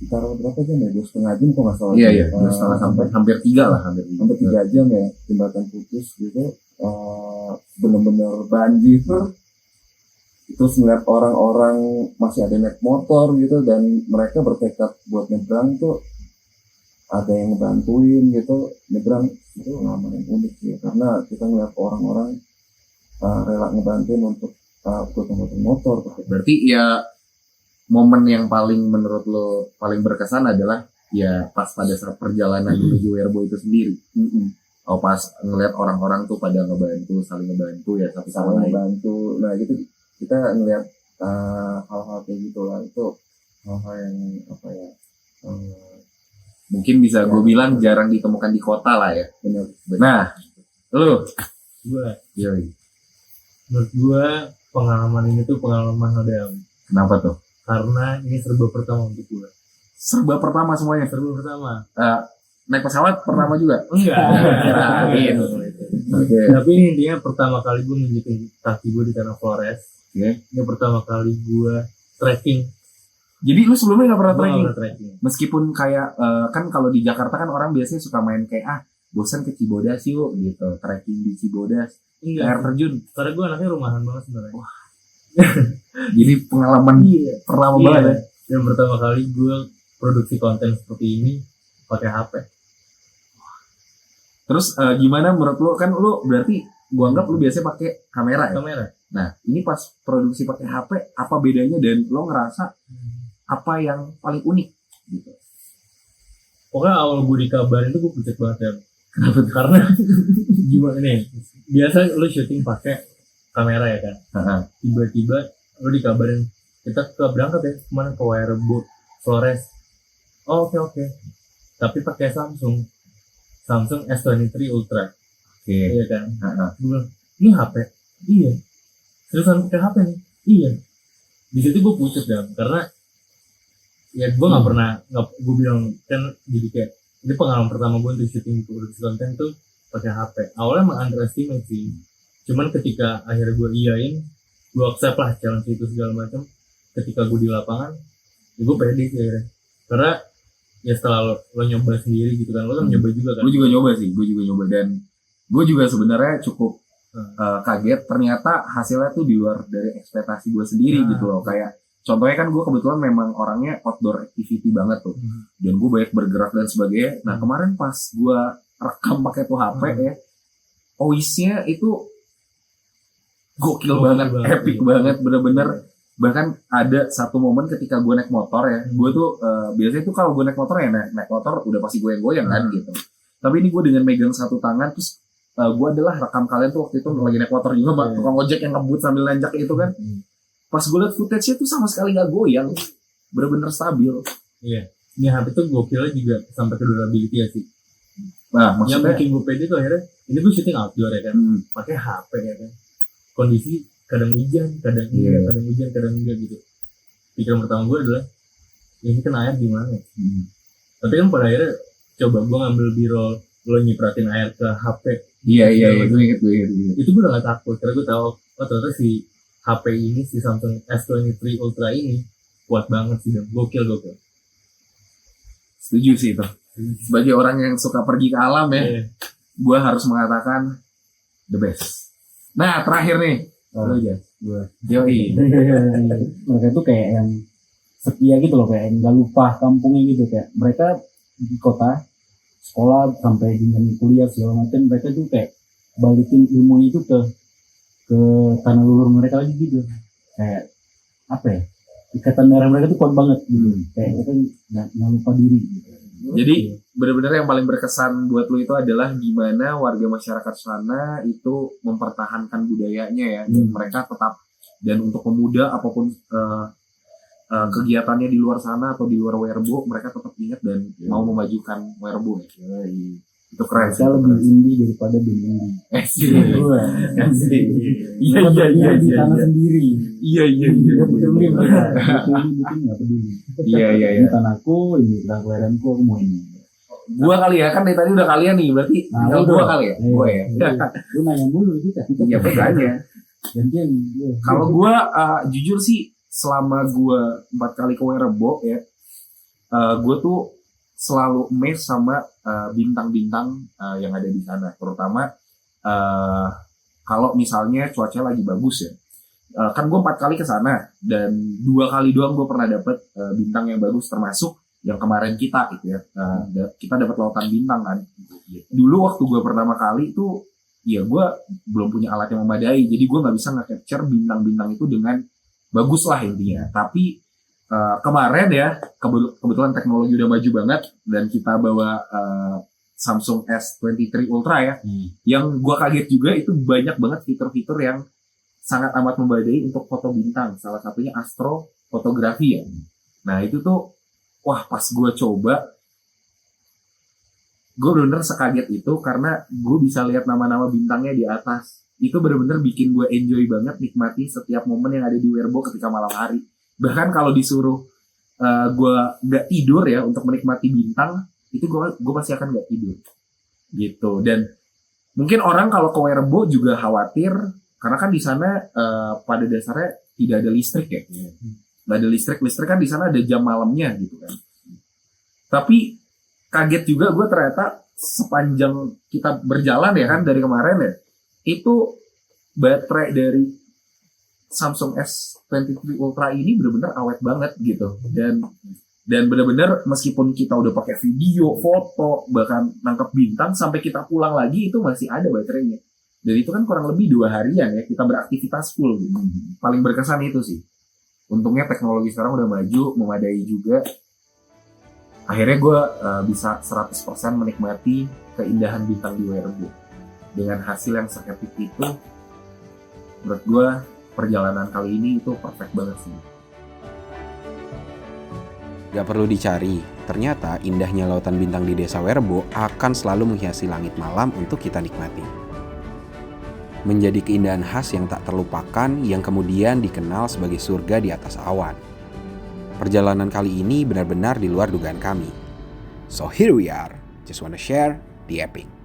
Speaker 8: berapa jam ya, 2,5 jam kok nggak salah.
Speaker 1: Iya, 2,5 sampai hampir 3 lah, hampir
Speaker 8: 3 jam ya jembatan putus gitu. Bener-bener banjir, terus ngeliat orang-orang masih ada naik motor gitu, dan mereka bertekad buat nyebrang tuh, ada yang ngebantuin gitu nyebrang. Itu pengalaman yang unik sih, karena kita ngeliat orang-orang rela ngebantuin untuk motor.
Speaker 1: Berarti ya momen yang paling menurut lo paling berkesan adalah ya pas pada saat perjalanan menuju Werbo itu sendiri. Oh, pas ngeliat orang-orang tuh pada ngebantu, saling ngebantu ya satu sama lain.
Speaker 8: Ngebantu. Nah gitu kita ngeliat hal-hal kayak gitu lah, itu hal-hal yang apa ya,
Speaker 1: Mungkin bisa gue bilang jarang ditemukan di kota lah ya.
Speaker 8: benar.
Speaker 1: Nah, lo
Speaker 2: Menurut gue pengalaman ini tuh pengalaman hal.
Speaker 1: kenapa tuh?
Speaker 2: Karena ini serba pertama untuk gue.
Speaker 1: Serba pertama semuanya.
Speaker 2: Serba pertama.
Speaker 1: Naik pesawat pertama juga?
Speaker 2: Enggak.
Speaker 1: Kirain.
Speaker 8: Oke.
Speaker 2: Tapi ini intinya pertama kali gue nunjukin kaki gue di tanah Flores.
Speaker 1: Oke.
Speaker 2: Ini pertama kali gue trekking.
Speaker 1: Jadi lu sebelumnya nggak pernah
Speaker 2: Gue
Speaker 1: trekking?
Speaker 2: nggak trekking.
Speaker 1: Meskipun kayak kan kalau di Jakarta kan orang biasanya suka main kayak bosan ke Cibodas yuk gitu, trekking di Cibodas, air
Speaker 2: Enggak.
Speaker 1: terjun.
Speaker 2: Karena gue anaknya rumahan banget sebenarnya.
Speaker 1: Jadi pengalaman pertama banget ya.
Speaker 2: Dan pertama kali gue produksi konten seperti ini pakai HP.
Speaker 1: Terus gimana menurut lu, kan lu berarti gua anggap lu biasanya pakai kamera ya.
Speaker 2: Kamera.
Speaker 1: Nah ini pas produksi pakai HP apa bedanya, dan lo ngerasa apa yang paling unik gitu?
Speaker 2: Pokoknya awal gue dikabarin tuh gue pucat banget ya. Kenapa? Karena gimana nih? Biasa lu syuting pakai kamera ya kan. Tiba-tiba lu dikabarin kita berangkat ya kemana, ke Werbo Flores. Oh, oke. Tapi pakai Samsung S23 Ultra.
Speaker 1: Oke.
Speaker 2: Iya kan. Gue bilang, ini HP. Iya. Seriusan pakai HP nih. Iya. Di situ gue pucat ya, karena ya gue nggak pernah, gue bilang kan, jadi kayak ini pengalaman pertama gue untuk syuting produksi konten tuh pakai HP. Awalnya emang underestimate sih, cuman ketika akhirnya gue iyain, gue accept lah challenge itu segala macam. Ketika gue di lapangan, ya gue pede sih akhirnya, karena ya setelah lo nyoba sendiri gitu kan, lo kan nyoba juga kan.
Speaker 1: Gue juga nyoba sih, dan gue juga sebenarnya cukup kaget ternyata hasilnya tuh di luar dari ekspektasi gue sendiri gitu loh. Kayak contohnya kan gue kebetulan memang orangnya outdoor activity banget tuh, dan gue banyak bergerak dan sebagainya. Nah kemarin pas gue rekam pakai tuh HP ya, voice-nya itu gokil banget, epic banget, bener-bener. Bahkan ada satu momen ketika gue naik motor ya, gue tuh biasanya tuh kalau gue naik motor ya naik motor udah pasti goyang-goyang kan gitu. Tapi ini gue dengan megang satu tangan, terus gue adalah rekam kalian tuh waktu itu lagi naik motor juga, tukang ojek yang ngebut sambil nanjak itu kan. Pas gue liat footage-nya tuh sama sekali gak goyang, bener-bener stabil.
Speaker 9: Iya, ini HP tuh gokilnya juga sampai ke durability ya sih.
Speaker 1: Nah
Speaker 9: Yang
Speaker 1: maksudnya
Speaker 9: bikin gue pede tuh akhirnya, ini gue syuting outdoor ya kan, pakai HP ya kan. Kondisi kadang hujan, kadang enggak, kadang hujan, kadang enggak gitu. Pikiran pertama gue adalah, ini kan air gimana ya? Tapi kan pada akhirnya coba gue ngambil B-roll, lo nyipratin air ke HP.
Speaker 1: Iya, gue inget.
Speaker 9: Itu gue udah gak takut, karena gue tahu, oh ternyata si HP ini, si Samsung S23 Ultra ini kuat banget sih, dan gokil.
Speaker 1: Setuju sih itu. Sebagai orang yang suka pergi ke alam ya, gue harus mengatakan the best. Nah terakhir nih, lo aja. Yoi.
Speaker 2: Mereka tuh kayak yang setia gitu loh, kayak nggak lupa kampungnya gitu. Kayak mereka di kota sekolah sampai jenjang kuliah segala macam, mereka tuh kayak balikin ilmunya itu ke tanah leluhur mereka lagi gitu. Kayak apa ya, ikatan darah mereka tuh kuat banget gitu. Kayak mereka nggak lupa diri gitu.
Speaker 1: Jadi benar-benar yang paling berkesan buat lo itu adalah gimana warga masyarakat sana itu mempertahankan budayanya ya, dan mereka tetap, dan untuk pemuda apapun kegiatannya di luar sana atau di luar Werebo, mereka tetap ingat dan mau memajukan Werebo ya. Itu keren sih.
Speaker 2: Mereka lebih indie daripada band indie.
Speaker 1: Iya.
Speaker 2: Di tanah sendiri.
Speaker 1: Iya.
Speaker 2: Nggak peduli mereka. Bikin nggak peduli.
Speaker 1: Iya.
Speaker 2: Ini tanahku, ini kelahiranku, aku mau ini.
Speaker 1: Gua kali ya, kan dari tadi udah kalian nih, berarti tinggal gua kali ya. Gua ya.
Speaker 2: Lu nanya mulu kita.
Speaker 1: Iya makanya.
Speaker 2: Gantian.
Speaker 1: Kalau gua jujur sih, selama gua 4 kali ke Werebo ya, gua tuh selalu amazed sama bintang-bintang yang ada di sana, terutama kalau misalnya cuaca lagi bagus ya. Kan gue 4 kali ke sana dan 2 kali doang gue pernah dapet bintang yang bagus, termasuk yang kemarin kita gitu ya. Kita dapat lautan bintang kan. Dulu waktu gue pertama kali itu ya gue belum punya alat yang memadai, jadi gue nggak bisa nge-capture bintang-bintang itu dengan bagus lah intinya. Tapi kemarin ya, kebetulan teknologi udah maju banget dan kita bawa Samsung S23 Ultra ya, yang gua kaget juga itu banyak banget fitur-fitur yang sangat amat memadai untuk foto bintang, salah satunya astrofotografi ya. Nah itu tuh, wah pas gua coba, gue bener-bener sekaget itu karena gue bisa lihat nama-nama bintangnya di atas. Itu bener-bener bikin gue enjoy banget, nikmati setiap momen yang ada di Werebo ketika malam hari. Bahkan kalau disuruh gue nggak tidur ya untuk menikmati bintang, itu gue pasti akan nggak tidur gitu. Dan mungkin orang kalau ke Werebo juga khawatir karena kan di sana pada dasarnya tidak ada listrik ya, nggak ada listrik kan di sana ada jam malamnya gitu kan. Tapi kaget juga gue ternyata sepanjang kita berjalan ya kan dari kemarin ya, itu baterai dari Samsung S23 Ultra ini benar-benar awet banget gitu. Dan benar-benar meskipun kita udah pakai video, foto, bahkan nangkep bintang, sampai kita pulang lagi itu masih ada baterainya. Dan itu kan kurang lebih 2 harian ya kita beraktivitas full gitu. Paling berkesan itu sih. Untungnya teknologi sekarang udah maju, memadai juga. Akhirnya gue bisa 100% menikmati keindahan bintang di Werebo. Dengan hasil yang seketik itu, menurut gue perjalanan kali ini itu perfect banget sih.
Speaker 10: Gak perlu dicari, ternyata indahnya lautan bintang di desa Werebo akan selalu menghiasi langit malam untuk kita nikmati. Menjadi keindahan khas yang tak terlupakan yang kemudian dikenal sebagai surga di atas awan. Perjalanan kali ini benar-benar di luar dugaan kami. So here we are, just wanna share the epic.